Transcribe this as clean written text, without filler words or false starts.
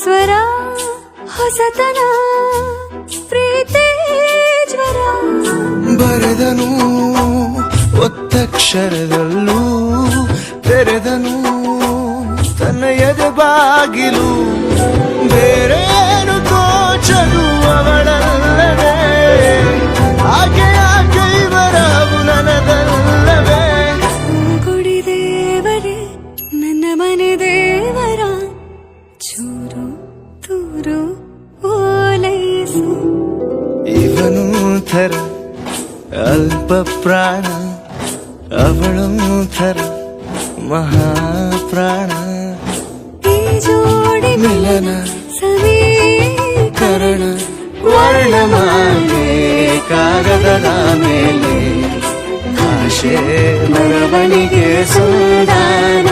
ಸ್ವರ ಹೊಸತನ ಪ್ರೀತಿ ಜ್ವರ ಬರೆದನು ಒತ್ತಕ್ಷರದಲ್ಲೂ ತೆರೆದನು ತನ್ನ ಎದೆ ಬಾಗಿಲು ಬೇರೇನು ತೋಚದು ಅವಳಲ್ಲದೆ ಆಕೆಯ ಕೈವರವು ನನದಲ್ಲವೇ ಗುಡಿ ದೇವರೇ ನನ್ನ ಮನೆ ದೇವರ ಚೂರು ತೂರು ಓಲೈಸು ಇವನು ಥರ ಅಲ್ಪ ಪ್ರಾಣ ಅವಳು ಥರ ಮಹಾಪ್ರಾಣ ಈ ಜೋಡಿ ಮಿಲನ ಸಮೀಕರಣ ವರ್ಣಮಾಲೆ ಕಾಗದದ ಮೇಲೆ ಭಾಷೆ ಬರವಣಿಗೆ ಸುಂದರ